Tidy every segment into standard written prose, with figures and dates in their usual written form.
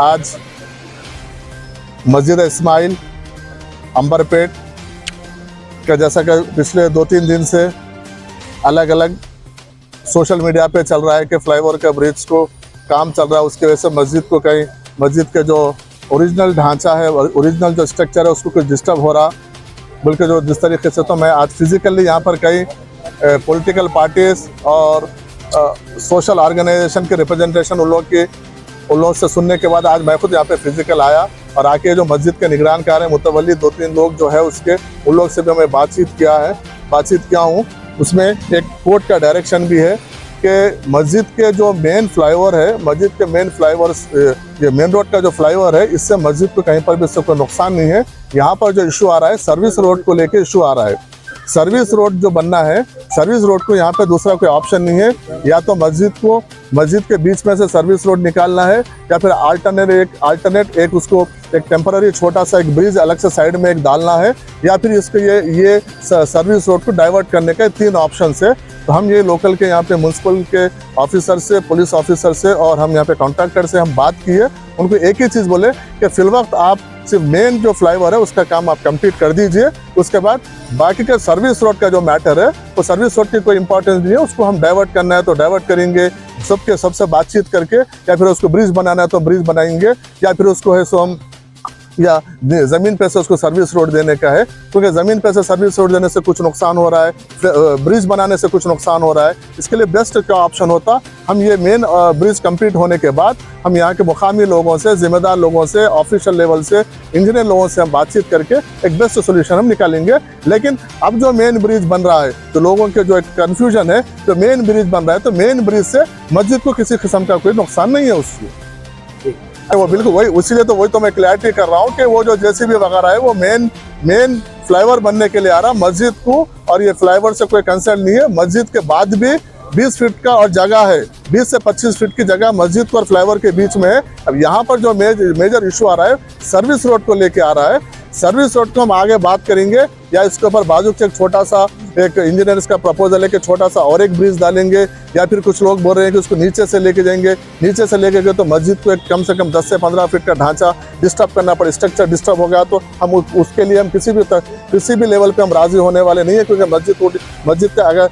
आज मस्जिद इस्माइल अंबरपेट का, जैसा कि पिछले 2-3 दिन से अलग अलग सोशल मीडिया पे चल रहा है कि फ्लाईओवर का ब्रिज को काम चल रहा है, उसकी वजह से मस्जिद को कहीं मस्जिद के जो ओरिजिनल ढांचा है, ओरिजिनल जो स्ट्रक्चर है उसको कुछ डिस्टर्ब हो रहा, बल्कि जो जिस तरीके से, तो मैं आज फिजिकली यहाँ पर कई पॉलिटिकल पार्टीज और सोशल ऑर्गेनाइजेशन के रिप्रेजेंटेशन उन लोगों से सुनने के बाद आज मैं खुद यहाँ पे फिजिकल आया और आके जो मस्जिद के निगरानकार हैं मुतवल्ली 2-3 लोग जो है उसके, उन लोग से भी मैं बातचीत किया हूँ। उसमें एक कोर्ट का डायरेक्शन भी है कि मस्जिद के जो मेन फ्लाईओवर है, मस्जिद के मेन फ्लाईओवर, ये मेन रोड का जो फ्लाईओवर है, इससे मस्जिद को कहीं पर भी इससे कोई नुकसान नहीं है। यहाँ पर जो इशू आ रहा है सर्विस रोड को लेके इशू आ रहा है। सर्विस रोड जो बनना है, सर्विस रोड को यहाँ पे दूसरा कोई ऑप्शन नहीं है, या तो मस्जिद के बीच में से सर्विस रोड निकालना है, या फिर अल्टरनेट एक उसको एक टेम्पररी छोटा सा एक ब्रिज अलग से साइड में एक डालना है, या फिर इसको ये सर्विस रोड को डाइवर्ट करने का 3 ऑप्शन है। तो हम ये लोकल के यहाँ पे म्यूनसिपल के ऑफिसर से, पुलिस ऑफिसर से और हम यहाँ पे कॉन्ट्रैक्टर से हम बात की है। उनको एक ही चीज़ बोले कि फिलवक्त आप सिर्फ मेन जो फ्लाईओवर है उसका काम आप कंप्लीट कर दीजिए, उसके बाद बाकी का सर्विस रोड का जो मैटर है वो सर्विस रोड की कोई इंपॉर्टेंस नहीं है, उसको हम डाइवर्ट करना है तो डाइवर्ट करेंगे, सबसे बातचीत करके, या फिर उसको ब्रिज बनाना है तो ब्रिज बनाएंगे, या फिर उसको है सो हम या ज़मीन पे से उसको सर्विस रोड देने का है, क्योंकि ज़मीन पे से सर्विस रोड देने से कुछ नुकसान हो रहा है, ब्रिज बनाने से कुछ नुकसान हो रहा है। इसके लिए बेस्ट क्या ऑप्शन होता, हम ये मेन ब्रिज कंप्लीट होने के बाद हम यहाँ के मुकामी लोगों से, जिम्मेदार लोगों से, ऑफिशियल लेवल से, इंजीनियर लोगों से हम बातचीत करके एक बेस्ट सोल्यूशन हम निकालेंगे। लेकिन अब जो मेन ब्रिज बन रहा है, तो लोगों के जो एक कन्फ्यूजन है, तो मेन ब्रिज बन रहा है तो मेन ब्रिज से मस्जिद को किसी किस्म का कोई नुकसान नहीं है उससे, वो बिल्कुल वही, इसीलिए तो वही तो मैं क्लैरिटी कर रहा हूँ कि वो जो जेसीबी वगैरह है वो मेन फ्लाईओवर बनने के लिए आ रहा मस्जिद को, और ये फ्लाईओवर से कोई कंसर्न नहीं है। मस्जिद के बाद भी 20 फीट का और जगह है, 20 से 25 फीट की जगह मस्जिद को और फ्लाईओवर के बीच में है। अब यहाँ पर जो मेजर इशू आ रहा है सर्विस रोड को लेके आ रहा है। सर्विस रोड को हम आगे बात करेंगे, या इसके ऊपर बाजू से एक छोटा सा एक इंजीनियर्स का प्रपोजल है कि छोटा सा और एक ब्रिज डालेंगे, या फिर कुछ लोग बोल रहे हैं कि उसको नीचे से लेके जाएंगे। नीचे से लेके गए तो मस्जिद को एक कम से कम 10 से 15 फीट का ढांचा डिस्टर्ब करना पड़े, स्ट्रक्चर डिस्टर्ब हो गया तो हम उसके लिए हम किसी भी लेवल पे हम राजी होने वाले नहीं है, क्योंकि मस्जिद का अगर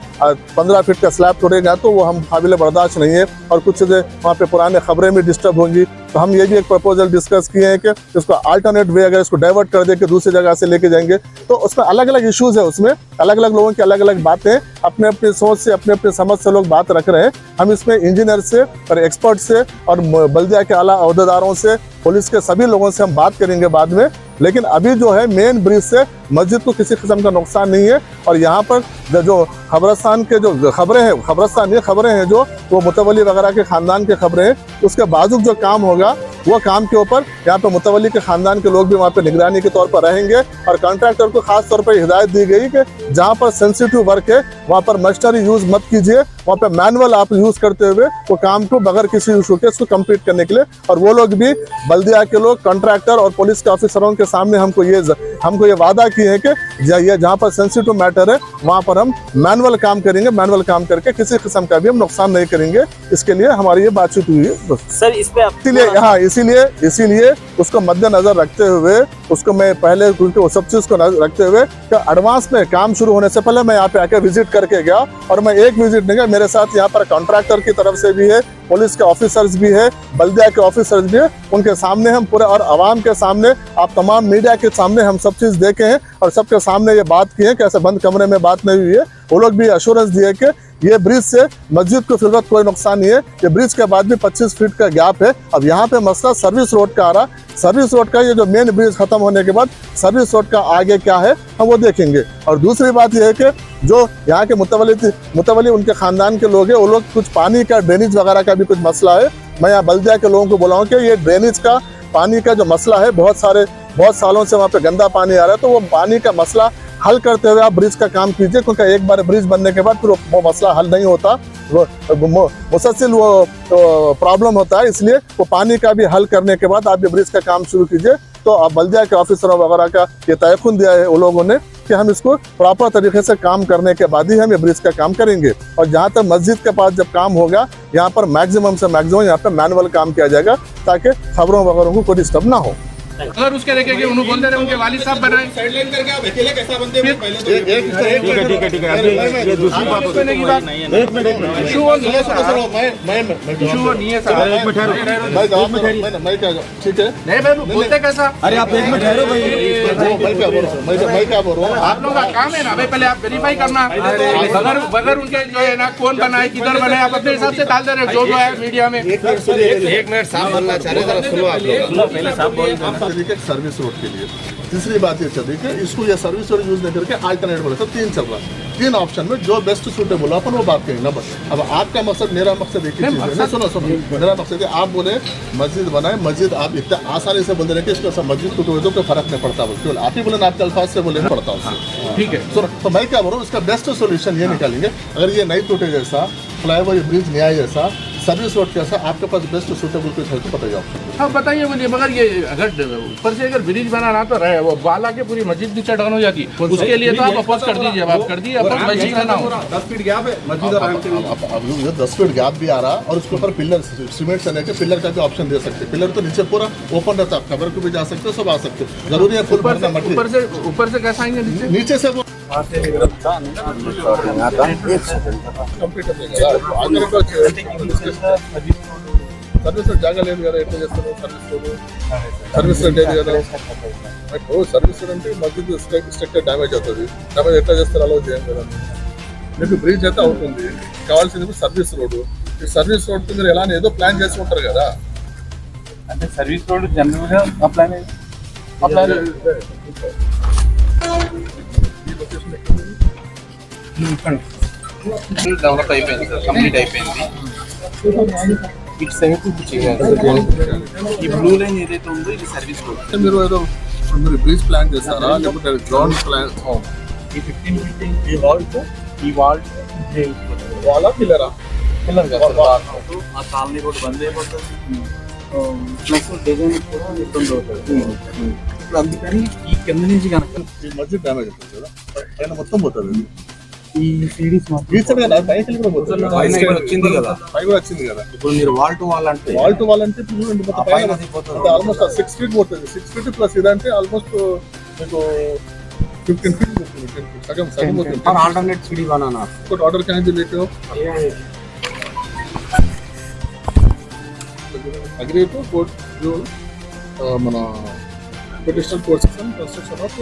15 फीट का स्लैब तोड़ेगा तो वो हम काबिल बर्दाश्त नहीं है, और कुछ चीज़ें वहाँ पे पुराने खबरें भी डिस्टर्ब होंगी। तो हम ये भी एक प्रपोजल डिस्कस किए हैं कि इसको अल्टरनेट वे अगर इसको डाइवर्ट कर दे के दूसरी जगह से लेके जाएंगे, तो उसमें अलग अलग इश्यूज है, उसमें अलग अलग लोगों की अलग अलग बातें, अपने अपनी सोच से, अपने अपने समझ से लोग बात रख रहे हैं। हम इसमें इंजीनियर से और एक्सपर्ट से और बल्दिया के आला अहदेदारों से, पुलिस के सभी लोगों से हम बात करेंगे बाद में। लेकिन अभी जो है मेन ब्रिज से मस्जिद को किसी किस्म का नुकसान नहीं है। और यहाँ पर जो खबरस्तान के जो खबरें हैं, खबरें हैं जो वो मुतवल्ली वगैरह के ख़ानदान के खबरें हैं, उसके बाजुक जो काम होगा वो काम के ऊपर यहाँ पे मुतवल्ली के ख़ानदान के लोग भी वहाँ पे निगरानी के तौर पर रहेंगे। और कॉन्ट्रैक्टर को खास तौर पर हिदायत दी गई कि जहाँ पर सेंसिटिव वर्क है वहाँ पर मशीनरी यूज़ मत कीजिए, वहाँ पे मैनुअल आप यूज़ करते हुए वो काम को बगैर किसी इशू के इसको कंप्लीट करने के लिए। और वो लोग भी बल्दिया के लोग, कॉन्ट्रैक्टर और पुलिस के ऑफिसरों के सामने हमको ये वादा किए हैं कि ये जहाँ पर सेंसिटिव मैटर है वहाँ पर हम मैनुअल काम करेंगे, मैनुअल काम करके किसी किस्म का भी हम नुकसान नहीं करेंगे। इसके लिए हमारी ये बातचीत हुई है सर। इस पे इसीलिए उसको मद्देनजर रखते हुए, उसको मैं पहले वो सब चीज़ को रखते हुए कि एडवांस में काम शुरू होने से पहले मैं यहाँ पे आके विजिट करके गया। और मैं एक विजिट नहीं गया, मेरे साथ यहाँ पर कॉन्ट्रैक्टर की तरफ से भी है, पुलिस के ऑफिसर्स भी है, बल्दिया के ऑफिसर्स भी है। उनके सामने हम पूरे, और आवाम के सामने, आप तमाम मीडिया के सामने हम सब चीज़ देखे हैं और सबके सामने ये बात की है कि ऐसे बंद कमरे में बात नहीं हुई है। वो लोग भी एश्योरेंस दिए कि ये ब्रिज से मस्जिद को फिलहाल कोई नुकसान नहीं है। ये ब्रिज के बाद भी 25 फीट का गैप है। अब यहाँ पे मसला सर्विस रोड का आ रहा, सर्विस रोड का ये जो मेन ब्रिज खत्म होने के बाद सर्विस रोड का आगे क्या है हम वो देखेंगे। और दूसरी बात यह है कि जो यहाँ के मुतवल्ली उनके ख़ानदान के लोग हैं, वो लोग कुछ पानी का, ड्रेनेज वगैरह का भी कुछ मसला है। मैं यहाँ बल्दिया के लोगों को बोला कि ये ड्रेनेज का, पानी का जो मसला है, बहुत सालों से वहाँ पे गंदा पानी आ रहा है, तो वो पानी का मसला हल करते हुए आप ब्रिज का काम कीजिए, क्योंकि एक बार ब्रिज बनने के बाद फिर वो मसला हल नहीं होता, मुसलसल वो प्रॉब्लम होता है। इसलिए वो पानी का भी हल करने के बाद आप ये ब्रिज का काम शुरू कीजिए। तो अब बल्दिया के ऑफिसरों वगैरह का ये तयक़ुन दिया है उन लोगों ने कि हम इसको प्रॉपर तरीके से काम करने के बाद ही हम ये ब्रिज का काम करेंगे। और जहाँ तक मस्जिद के पास जब काम होगा, यहाँ पर मैक्सिमम से मैक्सिमम यहाँ पे मैनुअल काम किया जाएगा ताकि खबरों वगैरह को कोई डिस्टर्ब ना हो। अगर उसके देखे कि उन्होंने बोलते रहे उनके वालिद साहब बनाए साइडलाइन करके आप अकेले कैसा बनते हैं पहले तो ठीक है ये दूसरी बात होती है। एक मिनट इशू वो नहीं है सर, इशू वो नहीं है सर। मैं क्या ठीक है नहीं भाई बोलते कैसा? अरे आप एक मिनट ठहरो भाई, मैं क्या बोल रहा हूँ आप लोगों का काम है ना भाई, पहले आप वेरीफाई करना बगैर उनके जो है ना कौन बनाए किधर बनाए आप अपने हिसाब से डाल दे रहे हो जो है मीडिया में। एक मिनट साहब बोलना चाह रहे जरा सुनो आप लोग पहले साहब बोल तरीके सर्विस रोड के लिए। तीसरी बात ये चल रही है इसको ये सर्विस रोड यूज नहीं करके अल्टरनेट बोले तो 3 चल रहा है। 3 ऑप्शन में जो बेस्ट सूटेबल अपन वो बात करेंगे ना बस। अब आपका मकसद मेरा मकसद एक ही चीज है ना, सुनो मेरा मकसद है आप बोले मस्जिद बनाए, मस्जिद आप इतना आसानी से बोल रहे हैं कि इसको सब मस्जिद टूटे हुए तो कोई फर्क नहीं पड़ता, केवल आप ही बोले ना आपके अल्फाज से बोले पड़ता उससे। ठीक है सुनो तो मैं क्या बोल रहा हूँ, इसका बेस्ट सोल्यूशन ये निकालेंगे। अगर ये नहीं टूटे जैसा फ्लाईओवर ब्रिज नहीं आए जैसा सर्विस रोड कैसा आपके पास बेस्ट सूटेबल कुछ है तो बताइए आप। हाँ बताइए मुझे, मगर ये अगर ऊपर से अगर ब्रिज बनाना तो रहे वो बाला के पूरी मस्जिद नीचे डाउन हो जाती, उसके लिए तो आप अपोज कर दीजिए। आप कर दिए अपन मस्जिद का नाम 10 फीट गैप है मस्जिद और अब 10 फीट गैप भी आ रहा और उसके ऊपर पिलर सीमेंट से लेकर पिलर का भी ऑप्शन दे सकते हैं। पिलर तो नीचे पूरा ओपन रहता है, कवर को भी जा सकते हो, सब आ सकते हो, जरूरी है फुल भरना मटेरियल। ऊपर से कैसा आएंगे नीचे से वो सर्विस ಜಾಗ లేదు కదా ఎట్లా చేస్తారు సర్వీస్ లేదు కదా సర్వీస్ అంటే మస్జిద్ స్ట్రక్చర్ డ్యామేజ్ అవుతుంది, డ్యామేజ్ ఎట్లా చేస్తారు అలా చేయం కదా మీకు బ్రిడ్జ్ అయితే అవుతుంది, కావాల్సింది సర్వీస్ రోడ్। ఈ సర్వీస్ రోడ్ మీరు ఎలా ఏదో ప్లాన్ చేసి ఉంటారు కదా, అంటే సర్వీస్ రోడ్ జనరల్ గా అప్లై డెవలప్ అయిపోయింది సార్, కంప్లీట్ అయిపోయింది। ఇటు సైడ్ ఈ బ్లూ లైన్ ఏదైతే ఉందో ఇది సర్వీస్ రోడ్। మీరు ఏదో మీరు బ్రిడ్జ్ ప్లాన్ చేస్తారా లేకపోతే గ్రౌండ్ ప్లాన్? ఈ 15 ఫీట్ ఈ వాల్ వాళ్ళ పిల్లరా పిల్లర్ కదా ఆ కాలనీ రోడ్ బంద్ అయిపోతుంది, ప్లస్ డిజైన్ కూడా ఇబ్బంది అవుతుంది। ఇప్పుడు అందుకని ఈ కింద నుంచి కనుక ఈ మస్జిద్ డ్యామేజ్ అవుతుంది కదా, పైన మొత్తం పోతుంది। ఈ సీడీస్ ఈ సైడ్ కదా పైకి కూడా పోతుంది, వచ్చింది కదా, పై కూడా వచ్చింది కదా। ఇప్పుడు మీరు వాల్ టు వాల్ అంటే అంటే ఇప్పుడు చూడండి మొత్తం పైన ఆల్మోస్ట్ 6 ఫీట్ పోతుంది, 6 ఫీట్ ప్లస్ ఇదంటే ఆల్మోస్ట్ మీకు 15 ఫీట్ పోతుంది, సగం పోతుంది। ఆల్టర్నేట్ సీడీ बनाना कोई ऑर्डर कहाँ से लेते हो? अग्री टू कोर्ट जो మన पिटिशन कोर्ट कंस्ट्रक्शन ऑफ